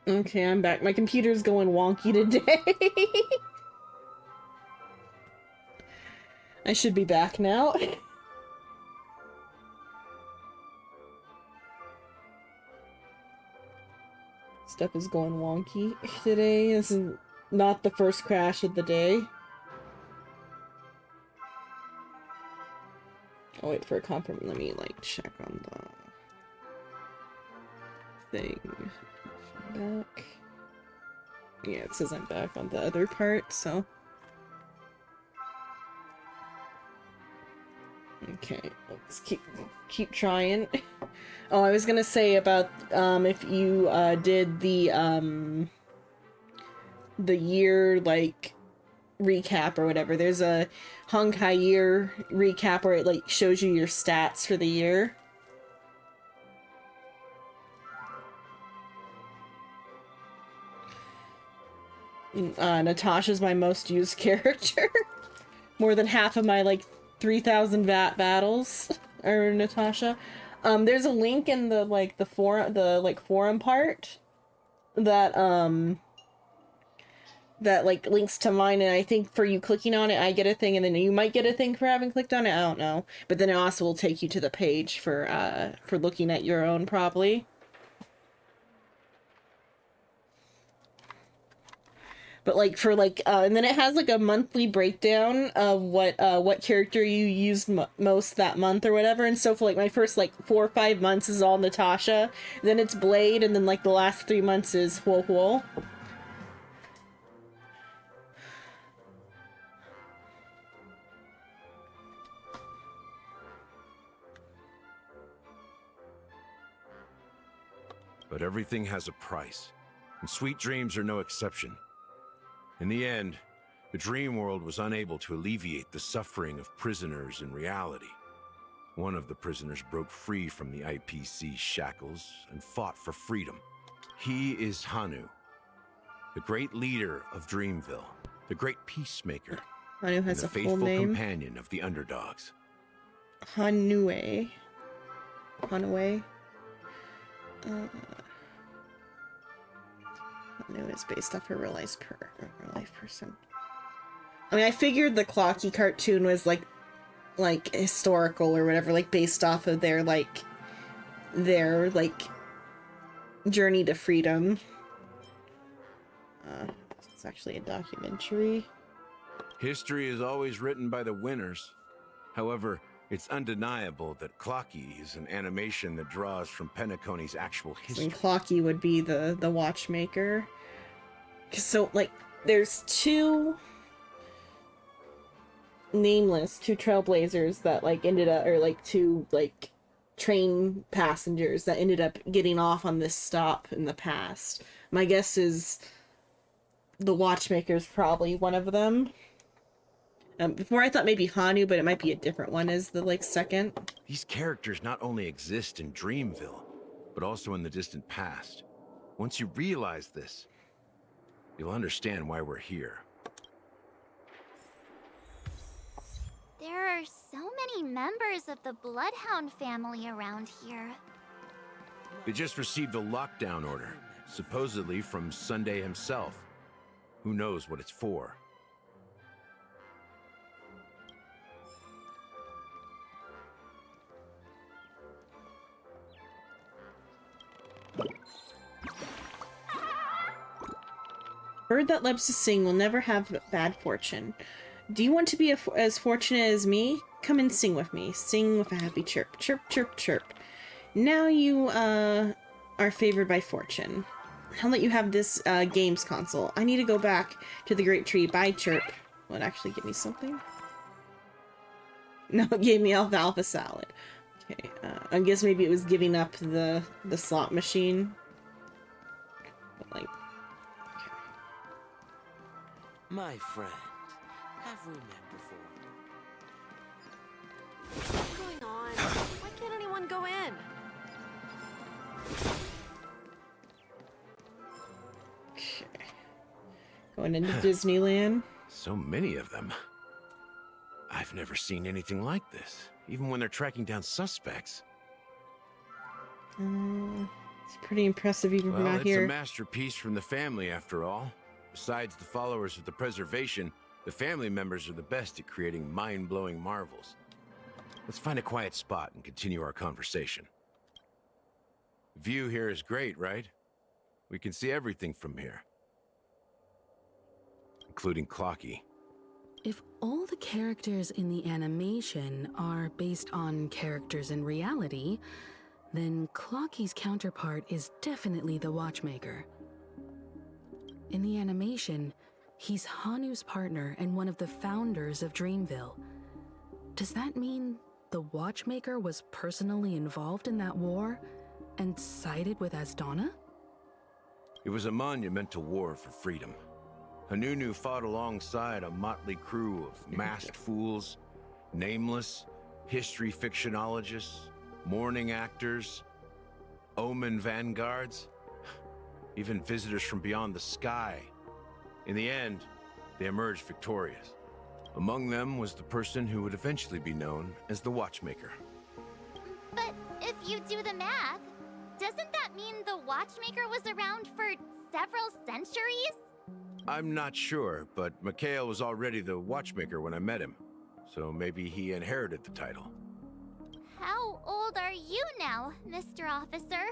Okay, I'm back. My computer's going wonky today. I should be back now. Stuff is going wonky today. This is not the first crash of the day. I'll wait for a confirmation. Let me, like, check on the thing. Back. Yeah, it says I'm back on the other part, so... Okay, let's keep trying. Oh, I was gonna say about, if you, did the year, like, recap or whatever. There's a Honkai year recap where it, like, shows you your stats for the year. Natasha's my most used character. More than half of my, like, 3,000 battles are Natasha. There's a link in the, like, the forum part that, that, like, links to mine, and I think for you clicking on it, I get a thing, and then you might get a thing for having clicked on it, I don't know. But then it also will take you to the page for looking at your own, probably. But, like, for, like, and then it has, like, a monthly breakdown of what character you used most that month or whatever. And so for, like, my first, like, 4 or 5 months is all Natasha. Then it's Blade, and then, like, the last 3 months is Huo. But everything has a price, and sweet dreams are no exception. In the end, the dream world was unable to alleviate the suffering of prisoners in reality. One of the prisoners broke free from the IPC shackles and fought for freedom. He is Hanu, the great leader of Dreamville, the great peacemaker, Hanu has and the a full faithful name. companion of the underdogs. Hanue. Hanu is based off her real life person. I mean, I figured the Clocky cartoon was like historical or whatever, like based off of their journey to freedom. It's actually a documentary. History is always written by the winners. However, it's undeniable that Clocky is an animation that draws from Penacony's actual history. And Clocky would be the watchmaker. So, like, there's two trailblazers that, like, ended up, or, like, two, like, train passengers that ended up getting off on this stop in the past. My guess is the watchmaker's probably one of them. Before I thought maybe Hanu, but it might be a different one as the, like, second. These characters not only exist in Dreamville, but also in the distant past. Once you realize this, you'll understand why we're here. There are so many members of the Bloodhound family around here. They just received a lockdown order, supposedly from Sunday himself. Who knows what it's for? Bird that loves to sing will never have bad fortune. Do you want to be as fortunate as me? Come and sing with me. Sing with a happy chirp. Chirp, chirp, chirp. Now you, are favored by fortune. I'll let you have this, games console. I need to go back to the great tree. Bye, chirp. Will it actually give me something? No, it gave me alfalfa salad. Okay, I guess maybe it was giving up the slot machine. But, like... My friend, have we met before? What's going on? Why can't anyone go in? Okay. Going into Disneyland. So many of them. I've never seen anything like this, even when they're tracking down suspects. It's pretty impressive even from Well, out it's a here. masterpiece from the family, after all. Besides the followers of the preservation, the family members are the best at creating mind-blowing marvels. Let's find a quiet spot and continue our conversation. The view here is great, right? We can see everything from here. Including Clocky. If all the characters in the animation are based on characters in reality, then Clocky's counterpart is definitely the Watchmaker. In the animation, he's Hanu's partner and one of the founders of Dreamville. Does that mean the Watchmaker was personally involved in that war and sided with Asdana? It was a monumental war for freedom. Hanunu fought alongside a motley crew of masked fools, nameless, history fictionologists, mourning actors, omen vanguards, even visitors from beyond the sky. In the end, they emerged victorious. Among them was the person who would eventually be known as the Watchmaker. But if you do the math, doesn't that mean the Watchmaker was around for several centuries? I'm not sure, but Mikhail was already the Watchmaker when I met him, so maybe he inherited the title. How old are you now, Mr. Officer?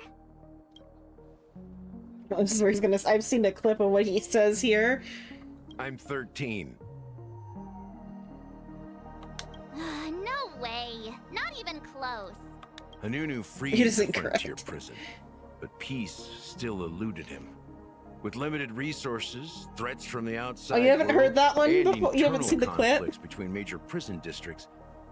Oh, this is where he's gonna. I've seen a clip of what he says here. I'm 13. No way. Not even close. Hanunu freed It the isn't frontier correct. prison, but peace still eluded him. With limited resources, threats from the outside Oh, you haven't world, heard that one and before? You haven't internal seen the clip? conflicts between major prison districts,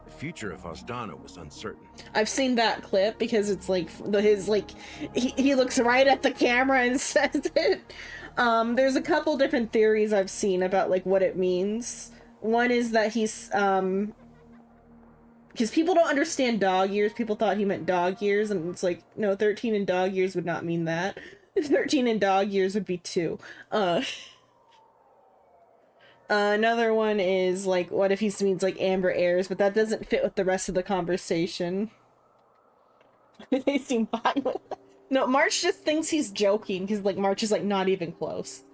the future of Asdana was uncertain. I've seen that clip because it's like his like he looks right at the camera and says it. There's a couple different theories I've seen about like what it means. One is that he's because people don't understand dog years. People thought he meant dog years, and it's like, no, 13 in dog years would not mean that. 13 in dog years would be 2. Another one is like, what if he means like amber airs, but that doesn't fit with the rest of the conversation. They seem fine with that. No, March just thinks he's joking because like March is like not even close.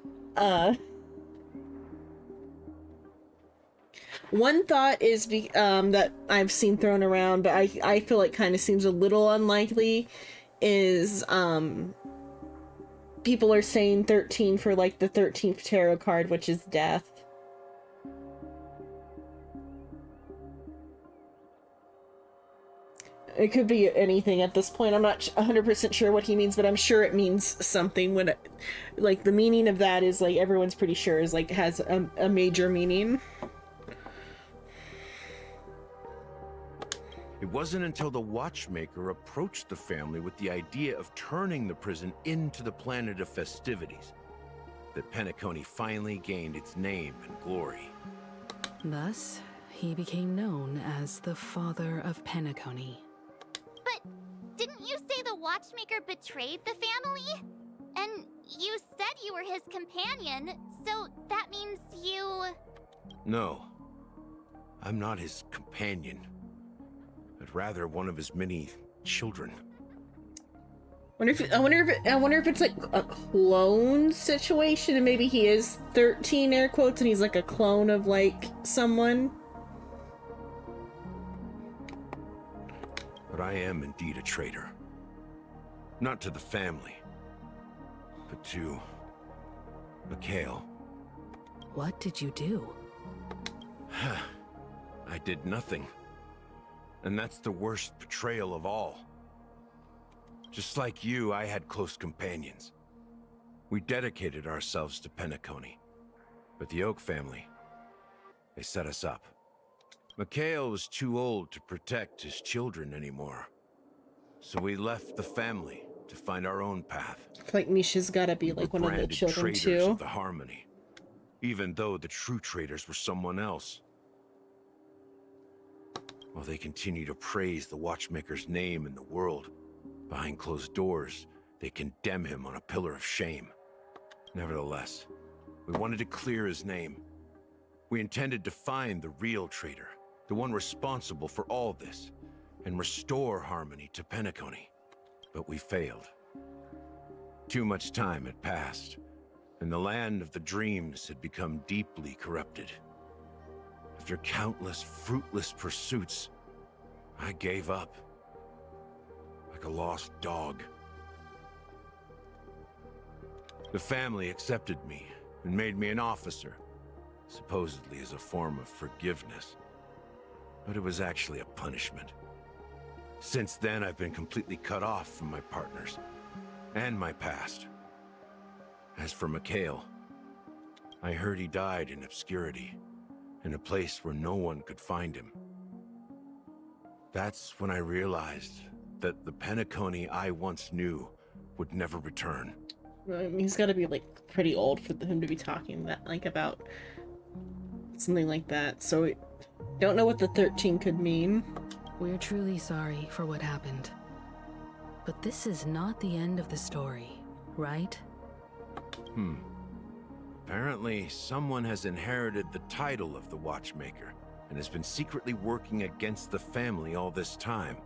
One thought is that I've seen thrown around, but I feel like kind of seems a little unlikely, is people are saying 13 for like the 13th tarot card, which is death. It could be anything at this point. I'm not 100% sure what he means, but I'm sure it means something. When like the meaning of that is like everyone's pretty sure is like has a major meaning. It wasn't until the Watchmaker approached the family with the idea of turning the prison into the planet of festivities that Penacony finally gained its name and glory. Thus, he became known as the Father of Penacony. But didn't you say the Watchmaker betrayed the family? And you said you were his companion, so that means you... No, I'm not his companion, but rather one of his many children. I wonder if it's like a clone situation, and maybe he is 13 air quotes, and he's like a clone of like someone. But I am indeed a traitor. Not to the family, but to Mikhail. What did you do? I did nothing. And that's the worst betrayal of all. Just like you, I had close companions. We dedicated ourselves to Penacony. But the Oak family, they set us up. Mikhail was too old to protect his children anymore. So we left the family to find our own path. I feel like Misha's gotta be like one of the Branded children traitors too. of the Harmony. Even though the true traitors were someone else. While they continue to praise the Watchmaker's name in the world, behind closed doors, they condemn him on a pillar of shame. Nevertheless, we wanted to clear his name. We intended to find the real traitor, the one responsible for all this, and restore harmony to Penacony. But we failed. Too much time had passed, and the land of the dreams had become deeply corrupted. After countless fruitless pursuits, I gave up. Like a lost dog. The family accepted me and made me an officer, supposedly as a form of forgiveness. But it was actually a punishment. Since then, I've been completely cut off from my partners and my past. As for Mikhail, I heard he died in obscurity, in a place where no one could find him. That's when I realized that the Penacony I once knew would never return. He's got to be like pretty old for him to be talking that like about something like that. So I don't know what the 13 could mean. We're truly sorry for what happened. But this is not the end of the story, right? Apparently, someone has inherited the title of the Watchmaker and has been secretly working against the family all this time.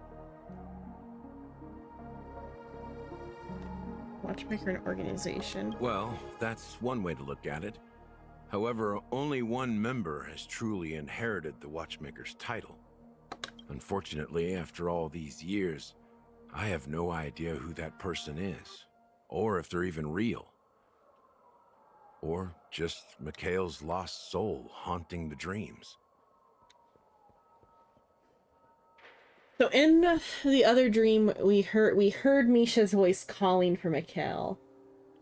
Watchmaker and organization. Well, that's one way to look at it. However, only one member has truly inherited the Watchmaker's title. Unfortunately, after all these years, I have no idea who that person is, or if they're even real. Or just Mikhail's lost soul haunting the dreams. So in the other dream, we heard Misha's voice calling for Mikhail.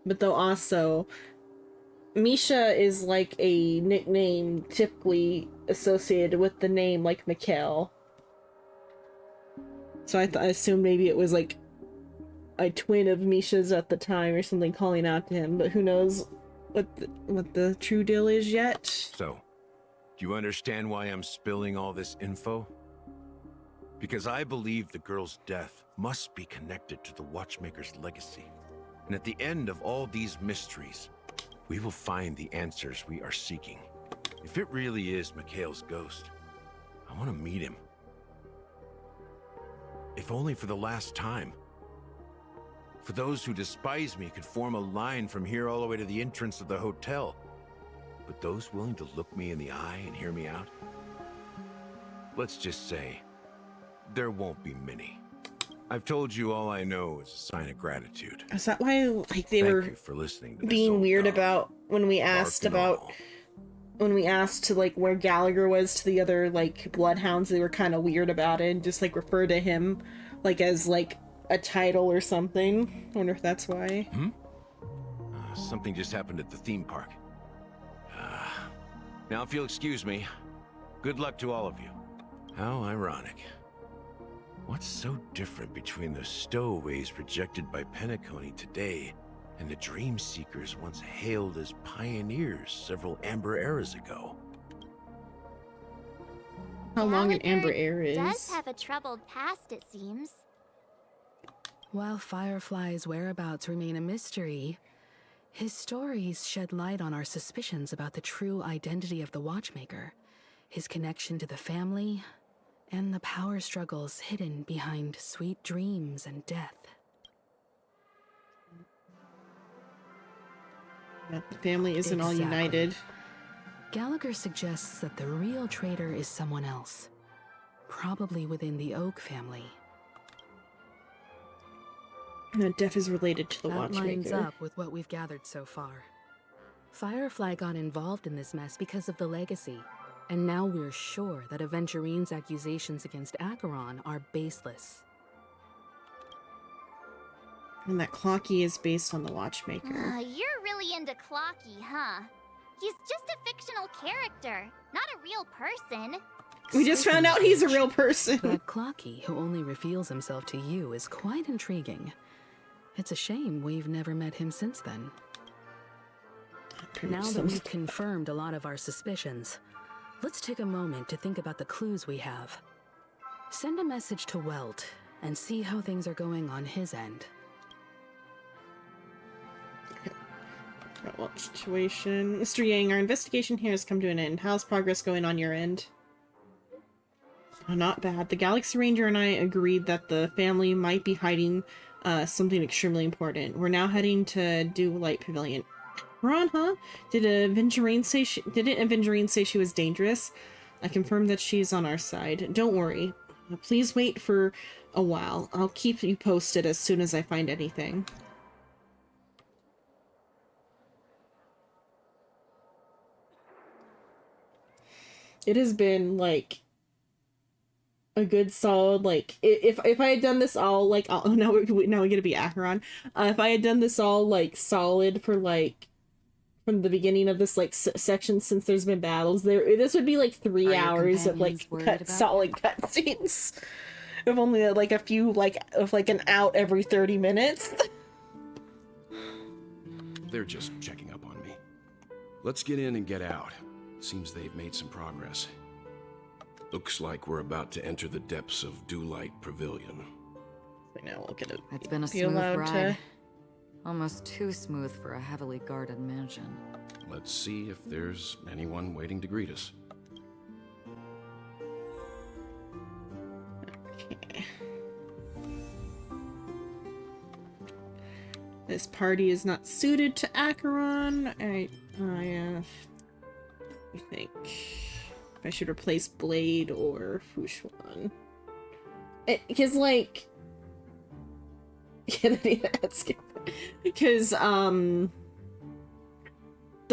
But though also, Misha is like a nickname typically associated with the name like Mikhail. So I assumed maybe it was like a twin of Misha's at the time or something calling out to him, but who knows what the true deal is yet. So, do you understand why I'm spilling all this info? Because I believe the girl's death must be connected to the Watchmaker's legacy. And at the end of all these mysteries, we will find the answers we are seeking. If it really is Mikhail's ghost, I want to meet him. If only for the last time. For those who despise me could form a line from here all the way to the entrance of the hotel. But those willing to look me in the eye and hear me out? Let's just say, there won't be many. I've told you all I know is a sign of gratitude. Is that why like they Thank were you for listening to this being old weird dog, about when we asked barking about all. when we asked to like where Gallagher was to the other like bloodhounds? They were kind of weird about it and just like refer to him like as like a title or something. I wonder if that's why. Something just happened at the theme park. Now if you'll excuse me, good luck to all of you. How ironic. What's so different between the stowaways rejected by Penacony today and the dream seekers once hailed as pioneers several amber eras ago? How long an Gallagher amber air is. does have a troubled past, it seems. While Firefly's whereabouts remain a mystery, his stories shed light on our suspicions about the true identity of the Watchmaker, his connection to the family, and the power struggles hidden behind sweet dreams and death. That the family isn't all Exactly. united. Gallagher suggests that the real traitor is someone else, probably within the Oak family. And that death is related to the That lines Watchmaker. up with what we've gathered so far. Firefly got involved in this mess because of the legacy, and now we're sure that Aventurine's accusations against Acheron are baseless. And that Clocky is based on the Watchmaker. You're really into Clocky, huh? He's just a fictional character, not a real person. We just found out he's a real person. That Clocky, who only reveals himself to you, is quite intriguing. It's a shame we've never met him since then. Now that we've confirmed a lot of our suspicions, let's take a moment to think about the clues we have. Send a message to Welt and see how things are going on his end. What situation? Mr. Yang, our investigation here has come to an end. How's progress going on your end? Oh, not bad. The Galaxy Ranger and I agreed that the family might be hiding something extremely important. We're now heading to Do Light Pavilion. Ron, huh? Didn't Aventurine say she was dangerous? I confirmed that she's on our side. Don't worry. Please wait for a while. I'll keep you posted as soon as I find anything. It has been like a good solid, like, if I had done this all like now we're gonna be Acheron. If I had done this all like solid for like from the beginning of this like section, since there's been battles there, this would be like 3 hours of like solid cutscenes. If only like a few like of like an out every 30 minutes. They're just checking up on me. Let's get in and get out. Seems they've made some progress. Looks like we're about to enter the depths of Dewlight Pavilion. Now we'll get it. It's been a smooth ride. Almost too smooth for a heavily guarded mansion. Let's see if there's anyone waiting to greet us. Okay. This party is not suited to Acheron. I think if I should replace Blade or Fushuan. Because like, because the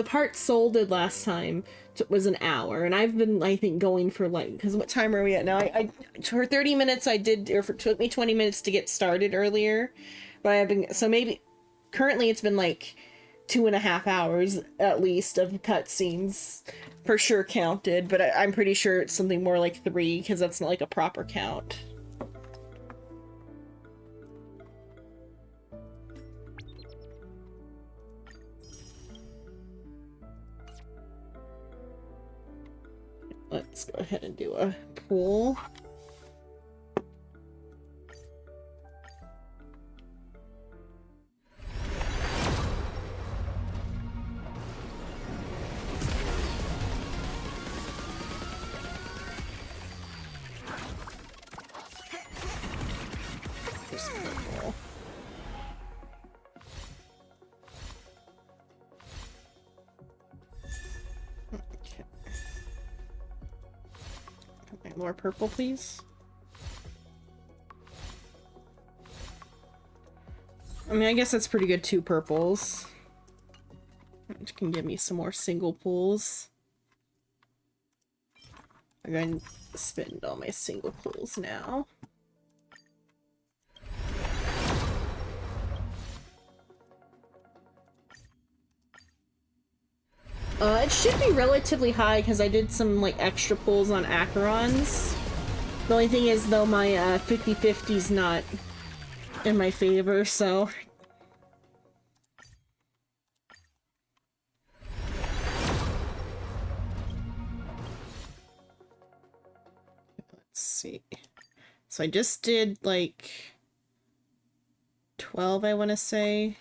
part sold last time was an hour, and I've been, I think, going for like, because what time are we at now? I for 30 minutes I did, or it took me 20 minutes to get started earlier, but I've been, so maybe currently it's been like 2.5 hours at least of cutscenes for sure counted, but I'm pretty sure it's something more like 3, because that's not like a proper count. Let's go ahead and do a pool. Just purple. Okay. Okay, more purple, please. I mean, I guess that's pretty good, 2 purples. Which can give me some more single pools. I'm going to spend all my single pools now. It should be relatively high because I did some like extra pulls on Acheron's. The only thing is though, my 50/50's not in my favor, so let's see. So I just did like 12, I want to say.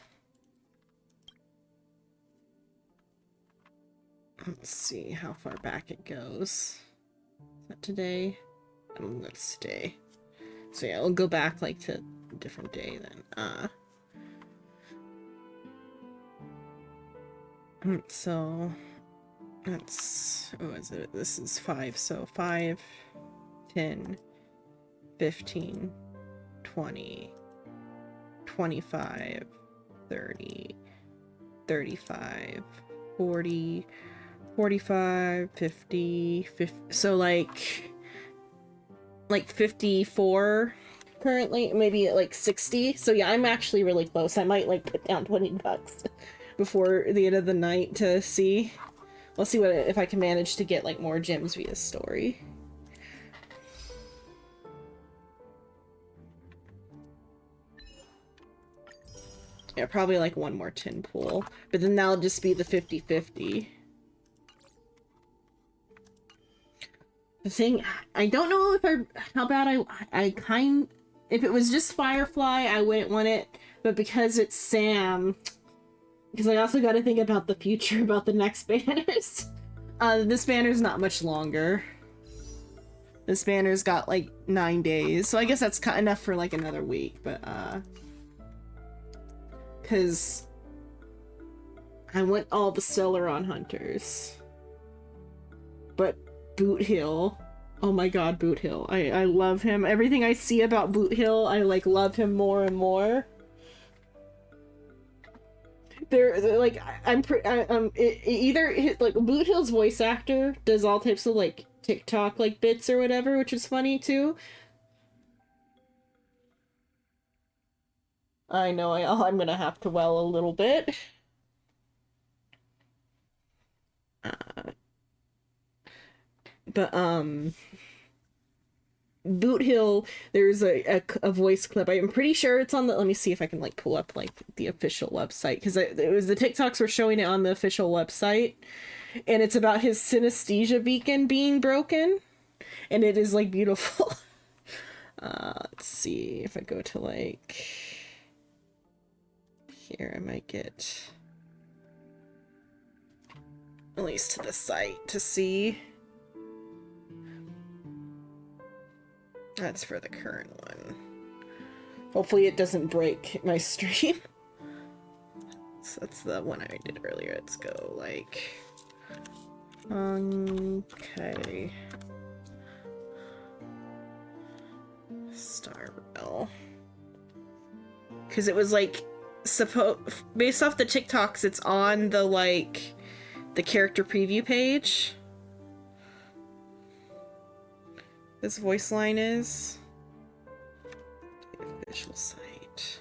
Let's see how far back it goes. Is that today? That's today. So yeah, we'll go back like to a different day then. So that's, what is it? This is 5. So 5, 10, 15, 20, 25, 30, 35, 40, 45, 50, so like 54 currently, maybe like 60. So yeah, I'm actually really close. I might like put down $20 before the end of the night to see. We'll see what if I can manage to get like more gems via story. Yeah, probably like one more tin pool, but then that'll just be the 50/50. The thing, I don't know if how bad if it was just Firefly, I wouldn't want it, but because it's Sam, because I also got to think about the future, about the next banners. This banner's not much longer. This banner's got like 9 days, so I guess that's enough for like another week, but Because I want all the Stellaron hunters. But Boot Hill, oh my god, Boot Hill. I love him. Everything I see about Boot Hill, I like love him more and more. They're like, either like Boot Hill's voice actor does all types of like TikTok like bits or whatever, which is funny too. I know I'm gonna have to well a little bit. But Boot Hill, there's a voice clip. I'm pretty sure it's on the, let me see if I can like pull up like the official website, because it was the TikToks were showing it on the official website, and it's about his synesthesia beacon being broken, and it is like beautiful. Let's see if I go to like here, I might get at least to the site to see. That's for the current one. Hopefully it doesn't break my stream. So that's the one I did earlier. Let's go like... Okay. Starville. Because it was like... Based off the TikToks, it's on the like... the character preview page. This voice line is the official site.